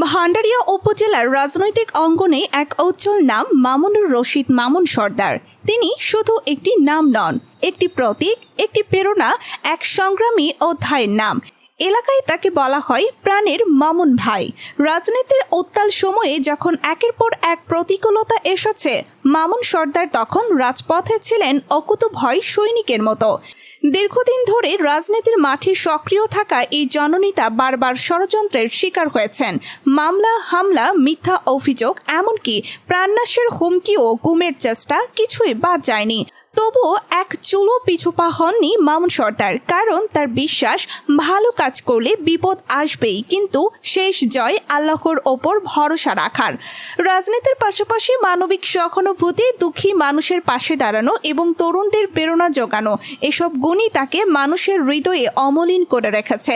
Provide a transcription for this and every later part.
ভান্ডারিয়া উপজেলার রাজনৈতিক অঙ্গনে এক উজ্জ্বল নাম মামুনুর রশিদ মামুন সর্দার। তিনি শুধু একটি নাম নন, একটি প্রতীক, একটি প্রেরণা, এক সংগ্রামী অধ্যায়ের নাম। এলাকায় তাকে বলা হয় প্রাণের মামুন ভাই। রাজনীতির উত্তাল সময়ে যখন একের পর এক প্রতিকূলতা এসেছে, মামুন সর্দার তখন রাজপথে ছিলেন অকুতভয় সৈনিকের মতো। দীর্ঘদিন ধরে রাজনীতির মাঠে সক্রিয় থাকা এই জননেতা বারবার ষড়যন্ত্রের শিকার হয়েছেন। মামলা, হামলা, মিথ্যা অভিযোগ, এমনকি প্রাণনাশের হুমকি ও গুমের চেষ্টা কিছুই বাদ যায়নি। তবুও এক চুলো পিছুপা হননি মামুন সর্দার, কারণ তার বিশ্বাস ভালো কাজ করলে বিপদ আসবেই, কিন্তু শেষ জয় আল্লাহর ওপর ভরসা রাখার। রাজনীতির পাশাপাশি মানবিক সহানুভূতি, দুঃখী মানুষের পাশে দাঁড়ানো এবং তরুণদের প্রেরণা যোগানো, এসব গুণই তাকে মানুষের হৃদয়ে অমলিন করে রেখেছে।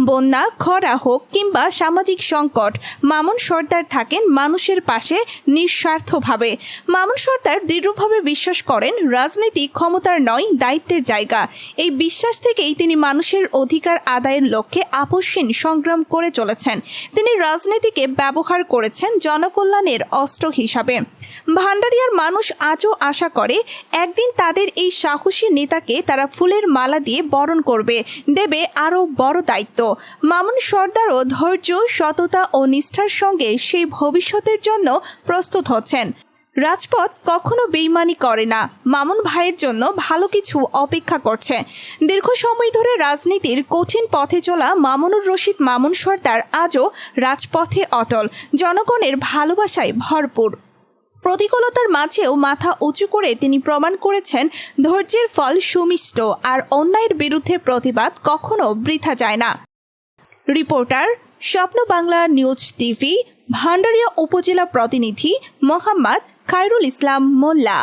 বন্যা, খরা হোক কিংবা সামাজিক সংকট, মামুন সর্দার থাকেন মানুষের পাশে নিঃস্বার্থভাবে। মামুন সর্দার দৃঢ়ভাবে বিশ্বাস করেন রাজনীতি ক্ষমতার নয়, দায়িত্বের জায়গা। এই বিশ্বাস থেকেই তিনি মানুষের অধিকার আদায়ের লক্ষ্যে আপসহীন সংগ্রাম করে চলেছেন। তিনি রাজনীতিকে ব্যবহার করেছেন জনকল্যাণের অস্ত্র হিসাবে। ভান্ডারিয়ার মানুষ আজও আশা করে একদিন তাদের এই সাহসী নেতাকে তারা ফুলের মালা দিয়ে বরণ করবে, দেবে আরও বড় দায়িত্ব। মামুন সর্দারও ধৈর্য, সততা ও নিষ্ঠার সঙ্গে সেই ভবিষ্যতের জন্য প্রস্তুত হচ্ছেন। রাজপথ কখনো বেইমানি করে না, মামুন ভাইয়ের জন্য ভালো কিছু অপেক্ষা করছে। দীর্ঘ সময় ধরে রাজনীতির কঠিন পথে চলা মামুনুর রশিদ মামুন সর্দার আজও রাজপথে অটল, জনগণের ভালোবাসায় ভরপুর। প্রতিকূলতার মাঝেও মাথা উঁচু করে তিনি প্রমাণ করেছেন ধৈর্যের ফল সুমিষ্ট, আর অন্যায়ের বিরুদ্ধে প্রতিবাদ কখনো বৃথা যায় না। রিপোর্টার, স্বপ্ন বাংলা নিউজ টিভি, ভান্ডারিয়া উপজেলা প্রতিনিধি মোহাম্মদ খায়রুল ইসলাম মোল্লা।